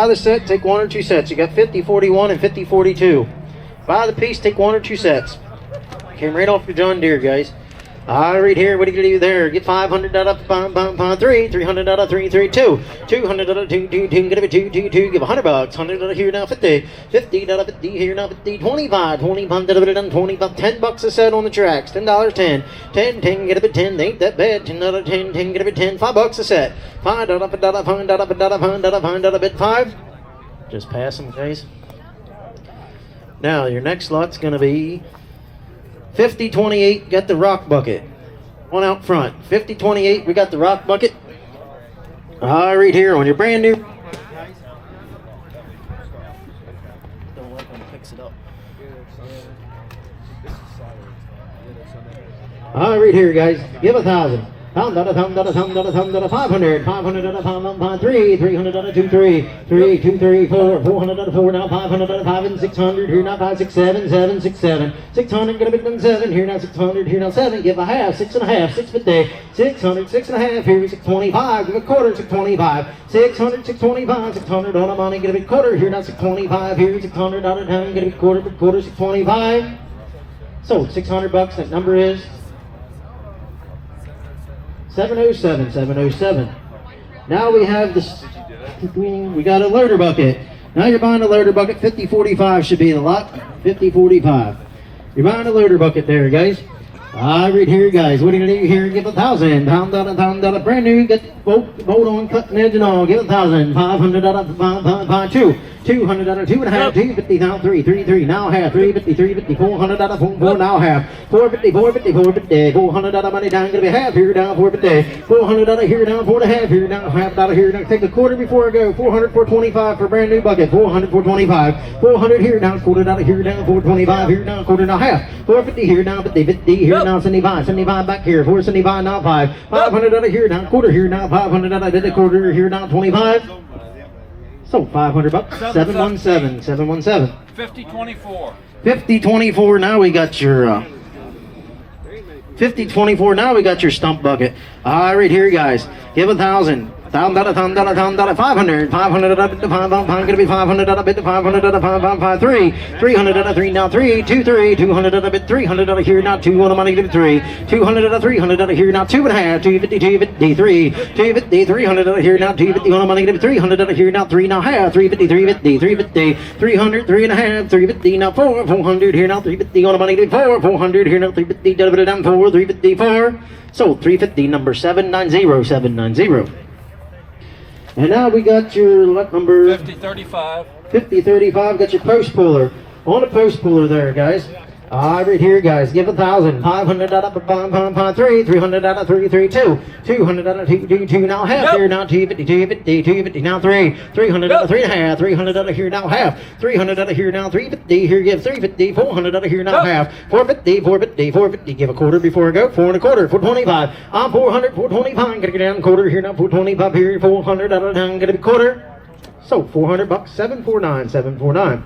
Buy the set, take 1 or 2 sets. You got 5041 and 5042. Buy the piece, take 1 or 2 sets. Came right off your John Deere, guys. Right here, what are you going to do there? Get 500 out of 3, 300 out of 3, 3, 2, 200 out of 2, 2, 2, get a 2, 2, 2, give 100 bucks, 100 out of here now, 50, 50 out of 50 here now, 50, 25, 25, out of it, 25, 10 bucks a set on the tracks, $10, 10, 10, 10, get a bit 10, ain't that bad, 10 out of 10, 10, get a bit 10, 5 bucks a set, 5 out of a 5 out of a 5 out of it, 5. Just pass them, guys. Now, your next lot's going to be 5028, got the rock bucket. One out front. 5028, we got the rock bucket. Right here on your brand new. Don't let them fix it up. Right here, guys. Give 1,000. Pound out of 500, 500 out of 3, 300 out of 2, 3, 3, 2, 3, 4, 400 out of 4, now 500 out of 5 and 600, here now 5, 6, 7, 7, 6, 7, 600, gonna be done 7, here now 600, here now 7, give a half, 6 and a half, 650, 600, 6 and a half, here 625, give a quarter, 625, 600, 625, 600 on a money, gonna be quarter, here now 625, here 600 out of 10, gonna be quarter, 625, so 600 bucks, that number is 707, 707. Now we have this, we got a loader bucket. Now you're buying a loader bucket, 5045 should be the lot, 5045. You're buying a loader bucket there, guys. Right here, guys. What are you gonna do here? Give 1,000. Pound out of brand new. Get bolt on, cutting edge and all. Give 1,000. 500 out of 5, 2. 200 out of 2 and a half. 250 now 3, 3, 3. Now half. 350, 350. 400 out of 4, 4 now half. 450, 450, 450. 400 out of money down. Gonna be half here down. 450. 400 out of here down. 4 and a half here down. Half out of here down. Take a quarter before I go. 400, 425 for a brand new bucket. 400, 425. 400 here down. Quarter out of here down. 425 here down. Quarter now half. 450 here down. 50, 50 here now. 75, 75 back here. 475 now 5. 500 out of here down. Quarter here now. 500 out of the quarter here down. 25. So 500 bucks. 717. 717. 5024. 5024. Now we got your 5024. Now we got your stump bucket. Right here, guys. Give 1,000. 500, 500 out of 5, gonna be 500 out of bit, 500 out of 5, 3, 300 out of 3, now 3, 2, 3, 200 out of bit, 300 out of here, now 2 on the money, give it 3, 200 out of 300 out of here, now 2 and a half, 250, 250, 3, 250, 300 out of here, now 250 on the money, give it 300 out of here, now 3, now half, 350, 350, 350, 300, 3 and a half, 350, now 4, 400 here, now 350 on the money, give it 4, 400 here, now 350, double it down 4, 354, so 350, number 790, 790. And now we got your lot number 5035. 5035, got your post puller. On the post puller there, guys. Right here, guys. Give 1,000. 500 out of 5, 3, 300 out of 3, 3, 2. 200 out of 2, 2, 2. Now half here, now 250, 250, 250. Now 3. 300 out of 3 and a half. 300 out of here, now half. 300 out of here, now 350. Here, give 350. 400 out of here, now half. 450, 450, 450. Give a quarter before I go. 4 and a quarter. 425. I'm 400, 425. Gotta get down quarter here, now 425 here. 400 out of 9. Gotta be quarter. So 400 bucks. 749, 749.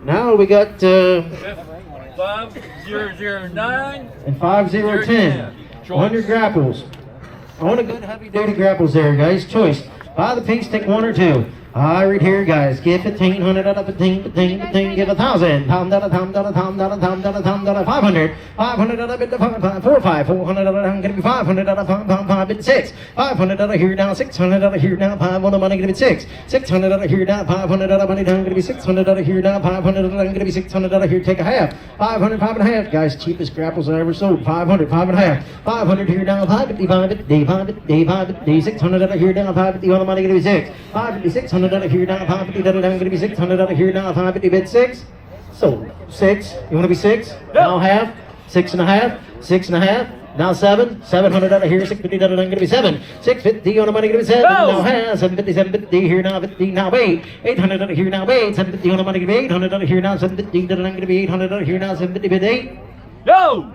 Now we got 5009 and 5010. 100 grapples. I want a good heavy duty grapples there, guys. Choice. Buy the piece, take 1 or 2. Right here, guys. Give 1,500 out of 15, 15, 15. Give 1,000. Pound out of 500. 500 out of 4, 5. 400 out of gonna be 500 out of 5, bit 6. 500 out of here down. 600 out of here down. 5 on the money, gonna be 6. 600 out of here down. 500 out of money down, gonna be 600 out of here down. 500 out of gonna be 600 out of here. Take a half. 500, 5 and a half, guys. Cheapest grapples I ever sold. 500, 5 and a half. 500 here down. 550, 550, 550, 550. 600 out of here down. 550 on the money, gonna be 6. 550, 600 out of here down, 550 down, going to be 600 out of here now, 550 bid 6. So 6, you want to be 6? Now half, 6 and a half, 6 and a half. Now 7, 700 out of here, 650 down, going to be 7. 650 on the money, going to be 7. Now half, 750, 750 here now, 50 now 8. 800 out of here now 8. 750 on the money, going to be 800 out of here now, 750 down, going to be 800 out of here now, 750 bid 8. Go!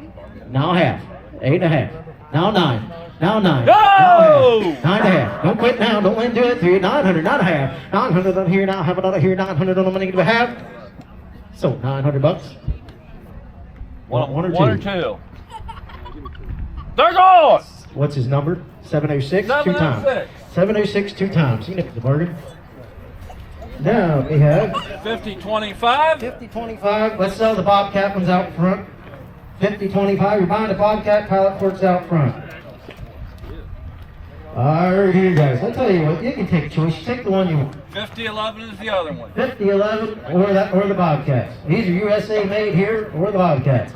Now half, 8 and a half. Now 9. Now 9. Go! Now 9 and a half. Don't quit now. Don't let him do it. 3, 900, 9 and a half. 900 on here now. Have it out of here. 900 on the money to a half. So 900 bucks. One or two. 1 or 2. They're gone! What's his number? 706. 2 times. 706 2 times. You know the bargain. Now we have 50-25. 50-25. Let's sell the Bobcat ones out front. 50-25. You're buying the Bobcat, pilot forks out front. Alright, here you guys. I'll tell you what, you can take a choice. You take the one you want. 50-11 is the other one. 50-11 or the Bobcats. These are USA made here or the Bobcats.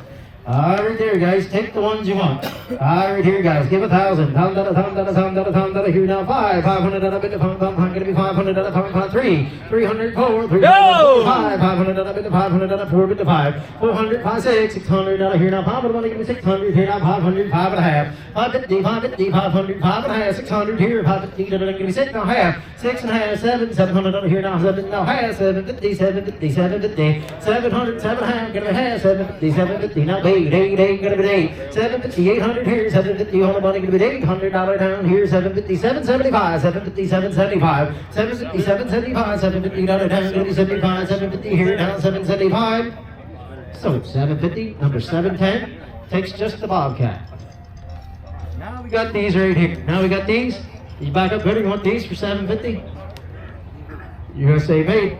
Alright there guys, take the ones you want. Alright here guys, give 1,000. Here now 500 bit of gonna be 500 pound 3. 300 4, 300 Go! 5, 500 bit of 500 4 bit of 5. 400 5 6, 600 here now 500 money give me 600 here now 500 5 and a half. 550 550 500 5 and a half 600 here 550 give me 6 now half. 6 and a half 7 700 here now 7 now half 750 750 750 700 7 and a half give me half 750 750 now 8 gonna be 8 750 800 here 750 on the money gonna be $800 down here 750 775 750 775 750 775 750 down gonna be 75 750 here now 775. So 750 number 710 takes just the Bobcat. Now we got these right here. Now we got these. You back up better. You want these for 750? USA made.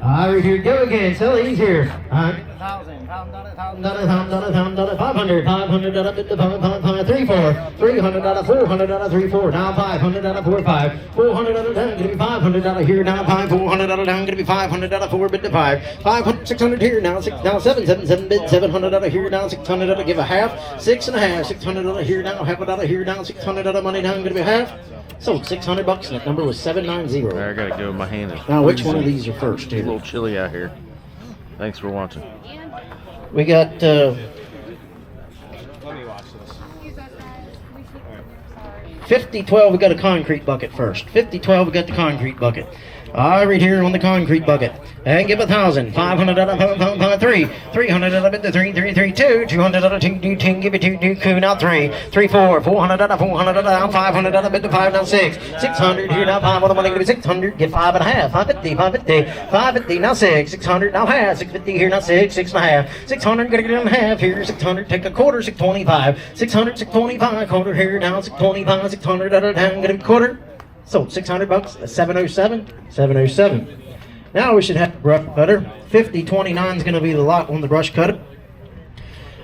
Alright, here we go again. Sell these here. 1,000, 500, 500 up at the 3 4, 300 400 3 4. Now 500 4 5, 400 down. Gonna be 500 here now 5, 400 down. Gonna be 500 4 bit to 5, 500 600 here now 6 now 7 7 7 bit 700 here now 600 give a half 6 and a half 600 here now half a here now 600 money down. Gonna be half. Sold $600 and that number was 790. I gotta go. My hand is. Now, which one of these are first? It's a little chilly out here. Thanks for watching. We got. Let me watch this. 50-12, we got a concrete bucket first. 50-12, we got the concrete bucket. I read here on the concrete bucket. And give 1,000. 500 3. 300 bit to 3 3 3 2. 200 2 2 10. Give it 2 2 2 now 3 3 4. 400 400 down 500 bit to 5 now 6. 600 here now 5 on the money. Give me 600. Get 5 and a half. 550 550 550 now 6. 600 now half. 650 here now 6 6 and a half. 600 gonna get it in half here. 600 take a quarter. 625. 600 625 quarter here now 625 600 down gonna be quarter. Sold $600. That's 707. 707. Now we should have the brush cutter. 50-29 is going to be the lot on the brush cutter.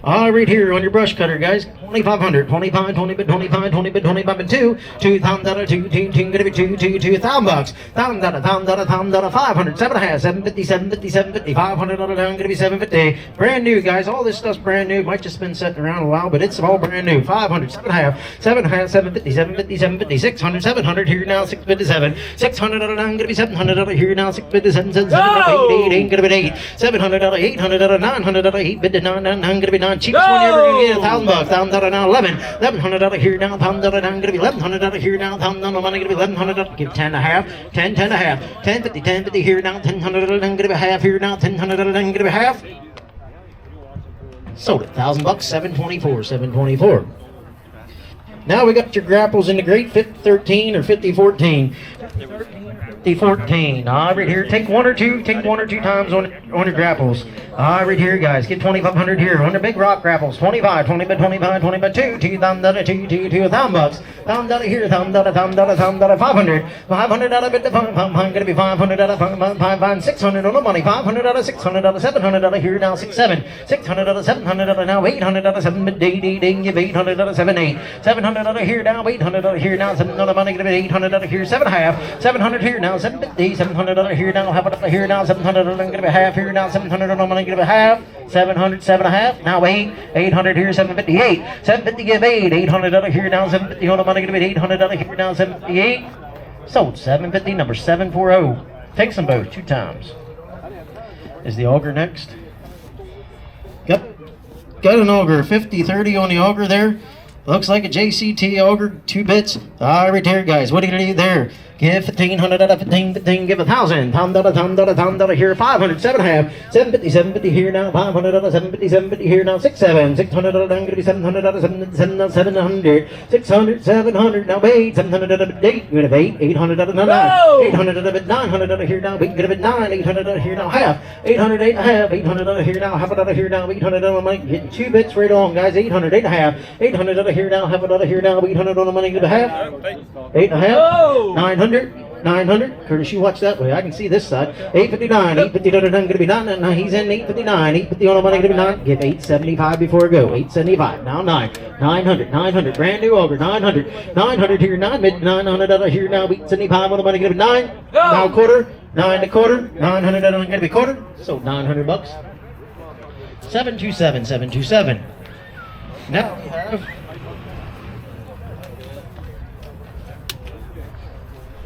All right, here on your brush cutter, guys. 2,500, 25, 20 bit, 25, 20 bit, 25 bit, 2, $2,000, 2, 2, 2, gonna be 2, 2, 2, $1,000, $1,000, 500, 7.5, 750, 750, 750, $500 down, gonna be 750. Brand new, guys. All this stuff's brand new. Might just been sitting around a while, but it's all brand new. 500, 7.5, 7.5, 750, 750, 750, 600, 700 here now, 657, $600 down, gonna be $700 here now, 657, 7, 8, gonna be 8, $700, $800, $900, 8 bit to 9, gonna be 9. Cheapest one you ever gonna get, $1,000, $1,000 now 11, $1,100 here now, $1,000 down, gonna be $1,100 here now, $1,000 money gonna be $1,100, give 10 and a half, 10, 10 and a half, 1050, 1050 here now, $1,000 down, gonna be half here now, $1,000 down, gonna be half. Sold it, $1,000, 724, 724. Now we got your grapples in the grate, 50-13 or 50-14. 50-14. Right here, take one or two times on your grapples. Right here, guys, get 2,500 here on the big rock grapples. 25, 20 by 25, 20 by 2, $2,000, 2, 2, 2, $1,000, $1,000 here, $1,000, 500, 500 out of it, gonna be 500 out of 5, 600 on the money, 500 out of 600 out of 700 out of here now, 6, 7, 600 out of 700 out of now, 800 out of 7, ding, give 800 out of 7, 8, 700 out of here now, 800 out of here now, 700 money, gonna be 800 out of here, 7.5, 700 here now, 750, 700 out of here now, half out of here now, 700 gonna be half here now, 700 on the money, gonna be half, 700, 7.5, now 8, 800 here, 758, 750 give 8, 800 out of here now, 750 on the money, gonna be 800 out of here now, 758, sold 750, number 740. Takes them both 2 times. Is the auger next? Got an auger, 50-30 on the auger there. Looks like a JCT auger, 2 bits. Right there, guys. What are you gonna do there? Give 1,500 out of 15, give 1,000. $1,000 here, 500, 7.5, 750, 750 here now, 500 out of 750, 750 here now, 6, 7, 600 out of gonna be 700 out of 700, 600, 700 now, 8, 700 out of 8, you're gonna 8, 800 out of 9, 800 out of 900 out of here now, 8, gonna be 9, 800 out of here now, half, 800, 8.5, 800 out of here now, half out of here now, 800 out of money, getting 2 bits right on, guys, 800, 8.5, 800 out of here now, half out of here now, 800 on the money, gonna be half, 8.5, 900. 900. Curtis, you watch that way. I can see this side. 859. 850 going to be 9. He's in 859. 850 on the money going to be 9. Give 875 before I go. 875. Now 9. 900. 900. Brand new auger. 900. 900 here. 9 mid. 900 here now. 875 on the money going to be 9. Now quarter. 9 to quarter. 900 going to be quarter. So 900 bucks. 727. 727. Now we have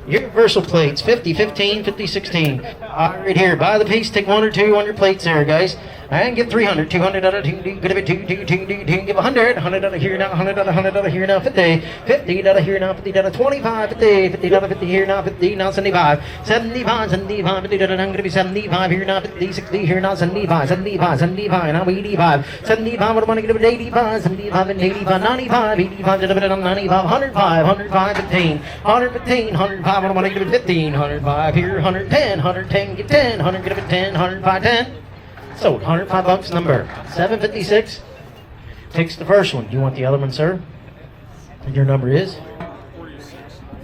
universal plates, 50, 15, 50, 16. Right here, buy the piece, take 1 or 2 on your plates there, guys. And give 300, 200 out of 2, give it 2, give 100, 100 out of here now, 100 out of here now, 50, 50 out of here now, 50 out of 25, 50, 50 out of 50 here now, 50 now, 75, 75, 75, 50 out of, I'm going to be 75 here now, 50, 60 here now, 75, 75, 75, now 85, 75, what am I going to give it, 85, 75 and 85, 95, 85, 95, 105, 105, 15, 115, 105, what am I going to give it, 15, 105 here, 110, 110, get 10, 100, get it 10, 105, 10. So, 105 bucks number 756 takes the first one. Do you want the other one, sir? And your number is?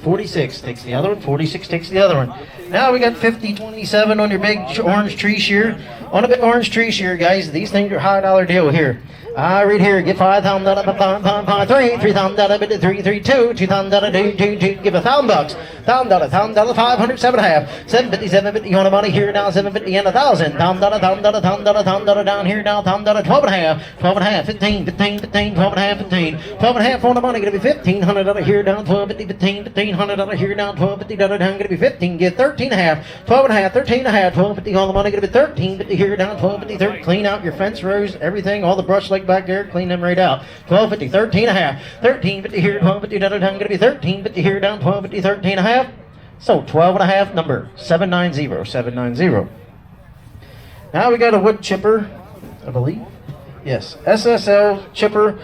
46 takes the other one. 46 takes the other one. Now we got 5027 on your big orange tree shear. On a big orange tree shear, guys, these things are high dollar deal here. Right here, get 5,000 out of 5, 3, 3,000 out of 3, 3, 2, 2,000 out of 2, 2, 2, give 1,000 bucks. 1,000 out of 500, 7.5, 750, 750 on the money here now, 750 and 1,000. 1,000 out of 1,000 out of 1,000 out of 1,000 out of down here now, 1,000 out of 12.5, 12.5, 15, 15, 15, 12.5, 15, 12.5 on the money, gonna be 1,500 out of here down, 1250, 15, 1,500 out of here down, 1250 out of down, gonna be 15, get 13.5, 12.5, 13.5, 1250 on the money, gonna be 1350 here down, 1250, 30, clean out your fence rows, everything, all the brush like back there, clean them right out. 1250, 13.5, 1350 here, 1250 down, gonna be 1350 here down, 1250, 13.5. So 12.5 number 790, 790. Now we got a wood chipper, I believe. Yes, SSL chipper.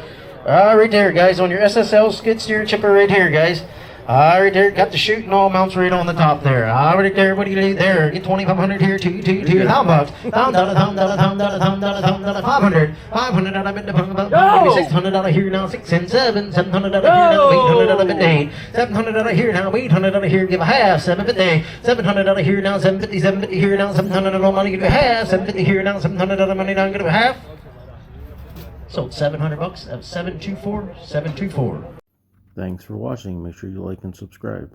Right there, guys, on your SSL skid steer chipper right here, guys. Right there, got the shooting all mounts right on the top there. Right there, what do you do there? Get 2,500 here, 2,000 bucks. 1,000, 500, 500 out of it, 600 out of here now, 6 and 7, 700 out of here now, 800 out of it, 8, 700 out of here now, 800 out of here, give a half, 750, 700 out of here now, 750, 750 here now, 700 out of money, give a half, 750 here now, 700 out of money now, give a half. So 700 bucks, 724, 724. Thanks for watching. Make sure you like and subscribe.